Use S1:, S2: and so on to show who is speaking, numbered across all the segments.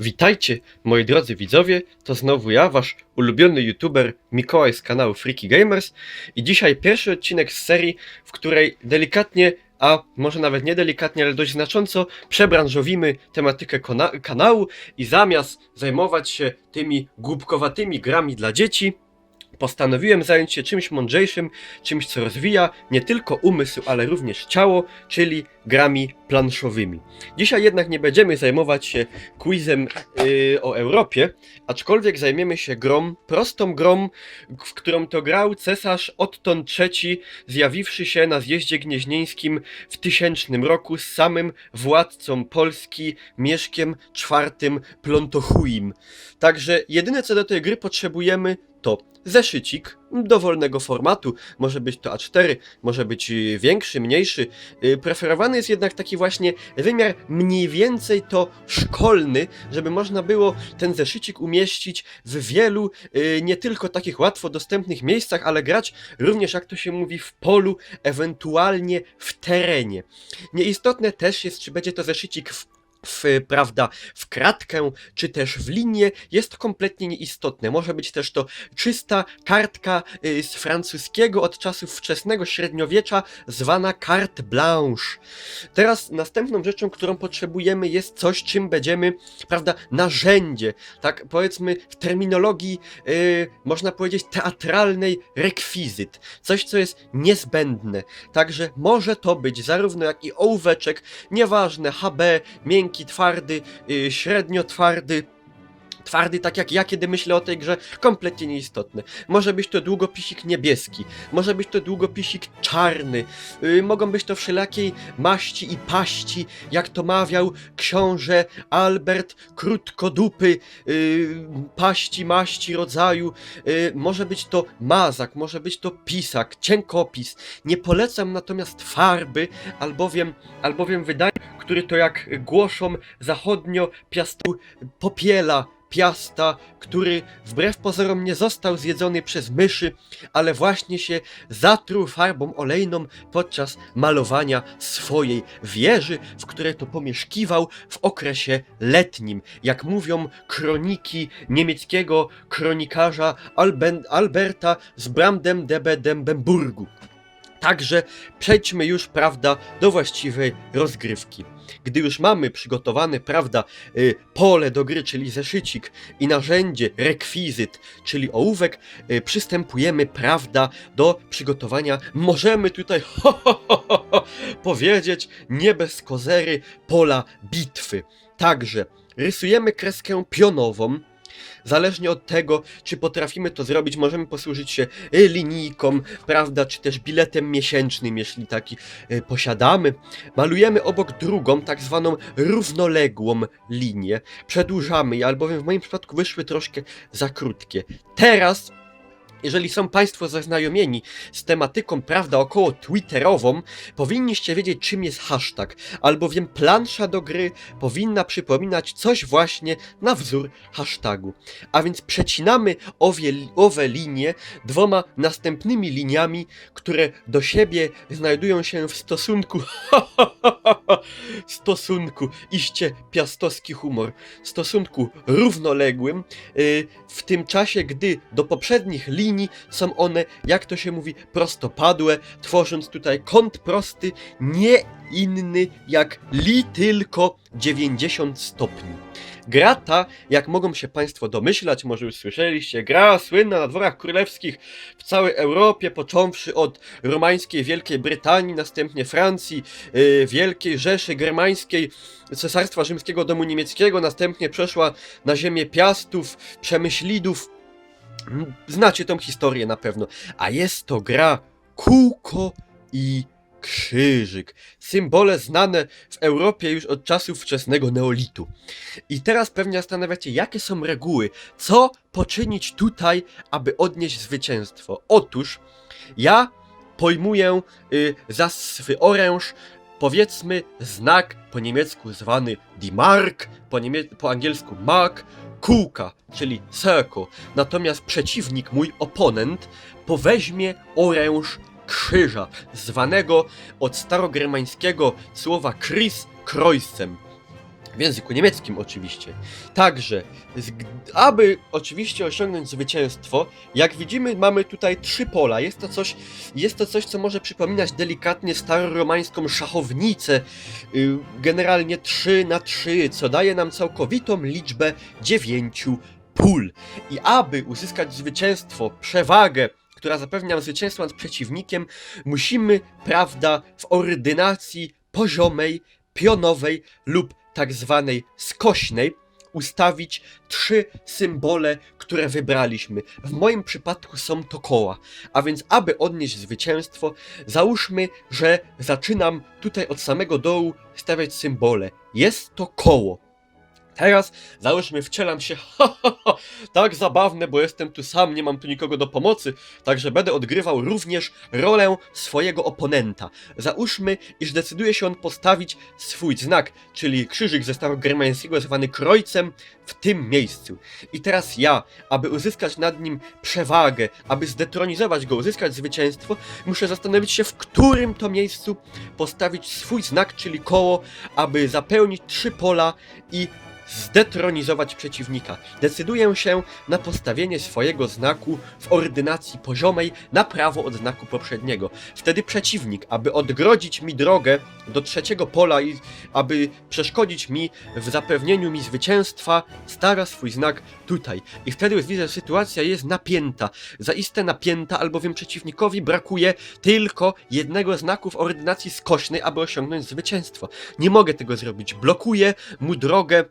S1: Witajcie, moi drodzy widzowie, to znowu ja, wasz ulubiony youtuber Mikołaj z kanału Freaky Gamers i dzisiaj pierwszy odcinek z serii, w której delikatnie, a może nawet nie delikatnie, ale dość znacząco przebranżowimy tematykę kanału i zamiast zajmować się tymi głupkowatymi grami dla dzieci, postanowiłem zająć się czymś mądrzejszym, czymś co rozwija nie tylko umysł, ale również ciało, czyli grami planszowymi. Dzisiaj jednak nie będziemy zajmować się quizem o Europie, aczkolwiek zajmiemy się prostą grą, w którą to grał cesarz Otton III, zjawiwszy się na zjeździe gnieźnieńskim w 1000 roku z samym władcą Polski, Mieszkiem IV Plontochuim. Także jedyne co do tej gry potrzebujemy to zeszycik dowolnego formatu, może być to A4, może być większy, mniejszy. Preferowany jest jednak taki właśnie wymiar mniej więcej to szkolny, żeby można było ten zeszycik umieścić w wielu, nie tylko takich łatwo dostępnych miejscach, ale grać również, jak to się mówi, w polu, ewentualnie w terenie. Nieistotne też jest, czy będzie to zeszycik prawda, w kratkę, czy też w linię, jest to kompletnie nieistotne. Może być też to czysta kartka z francuskiego od czasów wczesnego średniowiecza, zwana carte blanche. Teraz następną rzeczą, którą potrzebujemy, jest coś, czym będziemy, prawda, narzędzie, tak powiedzmy w terminologii, można powiedzieć teatralnej, rekwizyt. Coś, co jest niezbędne. Także może to być zarówno jak i ołóweczek, nieważne, HB, miękki, twardy, średnio twardy, tak jak ja, kiedy myślę o tej grze, kompletnie nieistotne. Może być to długopisik niebieski, może być to długopisik czarny, mogą być to wszelakiej maści i paści, jak to mawiał książę Albert Krótkodupy, paści, maści rodzaju, może być to mazak, może być to pisak, cienkopis. Nie polecam natomiast farby, albowiem wydaje, który to jak głoszą zachodnio piastu popiela, Piasta, który wbrew pozorom nie został zjedzony przez myszy, ale właśnie się zatruł farbą olejną podczas malowania swojej wieży, w której to pomieszkiwał w okresie letnim. Jak mówią kroniki niemieckiego kronikarza Alberta z Brandenburgu. Także przejdźmy już, prawda, do właściwej rozgrywki. Gdy już mamy przygotowane, prawda, pole do gry, czyli zeszycik i narzędzie, rekwizyt, czyli ołówek, przystępujemy, prawda, do przygotowania, możemy tutaj powiedzieć, nie bez kozery, pola bitwy. Także rysujemy kreskę pionową. Zależnie od tego, czy potrafimy to zrobić, możemy posłużyć się linijką, prawda, czy też biletem miesięcznym, jeśli taki posiadamy. Malujemy obok drugą, tak zwaną równoległą linię. Przedłużamy je, albowiem w moim przypadku wyszły troszkę za krótkie. Teraz, jeżeli są Państwo zaznajomieni z tematyką, prawda, około twitterową, powinniście wiedzieć, czym jest hashtag, albowiem plansza do gry powinna przypominać coś właśnie na wzór hashtagu. A więc przecinamy owe linie dwoma następnymi liniami, które do siebie znajdują się w stosunku, iście piastowski humor, stosunku równoległym, w tym czasie, gdy do poprzednich linii są one, jak to się mówi, prostopadłe, tworząc tutaj kąt prosty, nie inny jak tylko 90 stopni. Gra ta, jak mogą się Państwo domyślać, może już słyszeliście, gra słynna na dworach królewskich w całej Europie, począwszy od romańskiej Wielkiej Brytanii, następnie Francji, Wielkiej Rzeszy Germańskiej, Cesarstwa Rzymskiego, Domu Niemieckiego, następnie przeszła na ziemię Piastów, Przemyślidów. Znacie tą historię na pewno. A jest to gra kółko i krzyżyk. Symbole znane w Europie już od czasów wczesnego neolitu. I teraz pewnie zastanawiacie, jakie są reguły. Co poczynić tutaj, aby odnieść zwycięstwo? Otóż ja pojmuję za swój oręż, powiedzmy, znak po niemiecku zwany die Mark, po angielsku mark, kółka, czyli circle. Natomiast przeciwnik, mój oponent, poweźmie oręż krzyża, zwanego od starogermańskiego słowa kris, kreuzem. w języku niemieckim oczywiście. Także, aby oczywiście osiągnąć zwycięstwo, jak widzimy, mamy tutaj 3 pola. Jest to coś, co może przypominać delikatnie staroromańską szachownicę, generalnie 3 na 3, co daje nam całkowitą liczbę 9 pól. I aby uzyskać zwycięstwo, przewagę, która zapewnia nam zwycięstwo nad przeciwnikiem, musimy, prawda, w ordynacji poziomej, pionowej lub tak zwanej skośnej ustawić 3 symbole, które wybraliśmy. W moim przypadku są to koła. A więc, aby odnieść zwycięstwo, załóżmy, że zaczynam tutaj od samego dołu stawiać symbole. Jest to koło. Teraz załóżmy, wcielam się, tak zabawne, bo jestem tu sam, nie mam tu nikogo do pomocy, także będę odgrywał również rolę swojego oponenta. Załóżmy, iż decyduje się on postawić swój znak, czyli krzyżyk ze starogermańskiego zwany krojcem, w tym miejscu. I teraz ja, aby uzyskać nad nim przewagę, aby zdetronizować go, uzyskać zwycięstwo, muszę zastanowić się, w którym to miejscu postawić swój znak, czyli koło, aby zapełnić 3 pola i zdetronizować przeciwnika. Decyduję się na postawienie swojego znaku w ordynacji poziomej na prawo od znaku poprzedniego. Wtedy przeciwnik, aby odgrodzić mi drogę do 3 pola i aby przeszkodzić mi w zapewnieniu mi zwycięstwa, stawia swój znak tutaj. I wtedy widzę, że sytuacja jest napięta. Zaiste napięta, albowiem przeciwnikowi brakuje tylko jednego znaku w ordynacji skośnej, aby osiągnąć zwycięstwo. Nie mogę tego zrobić. Blokuję mu drogę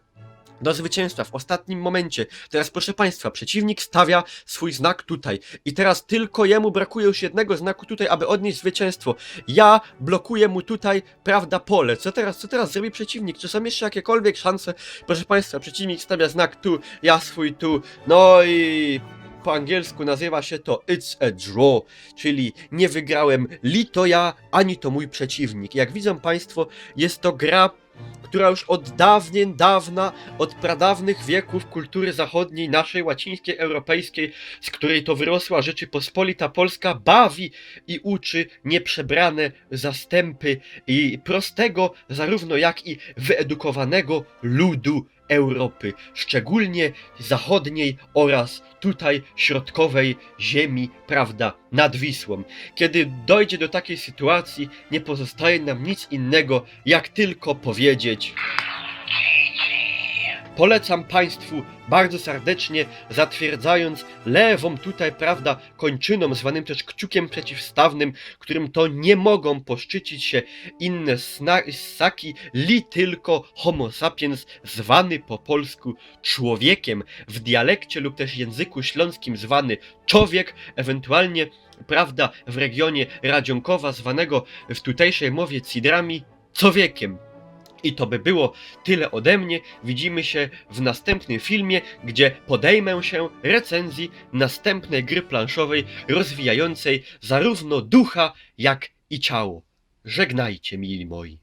S1: do zwycięstwa w ostatnim momencie. Teraz, proszę Państwa, przeciwnik stawia swój znak tutaj. I teraz tylko jemu brakuje już jednego znaku tutaj, aby odnieść zwycięstwo. Ja blokuję mu tutaj, prawda, pole. Co teraz zrobi przeciwnik? Czy są jeszcze jakiekolwiek szanse? Proszę Państwa, przeciwnik stawia znak tu, ja swój tu. No i po angielsku nazywa się to It's a Draw, czyli nie wygrałem li to ja, ani to mój przeciwnik. Jak widzą Państwo, jest to gra, która już od dawna, od pradawnych wieków kultury zachodniej, naszej łacińskiej, europejskiej, z której to wyrosła Rzeczypospolita Polska, bawi i uczy nieprzebrane zastępy i prostego, zarówno jak i wyedukowanego ludu Europy, szczególnie zachodniej oraz tutaj środkowej ziemi, prawda, nad Wisłą. Kiedy dojdzie do takiej sytuacji, nie pozostaje nam nic innego, jak tylko powiedzieć: polecam Państwu bardzo serdecznie, zatwierdzając lewą tutaj, prawda, kończyną, zwanym też kciukiem przeciwstawnym, którym to nie mogą poszczycić się inne ssaki, li tylko homo sapiens, zwany po polsku człowiekiem, w dialekcie lub też języku śląskim zwany człowiek, ewentualnie, prawda, w regionie Radzionkowa, zwanego w tutejszej mowie cidrami, człowiekiem. I to by było tyle ode mnie. Widzimy się w następnym filmie, gdzie podejmę się recenzji następnej gry planszowej rozwijającej zarówno ducha, jak i ciało. Żegnajcie, mili moi.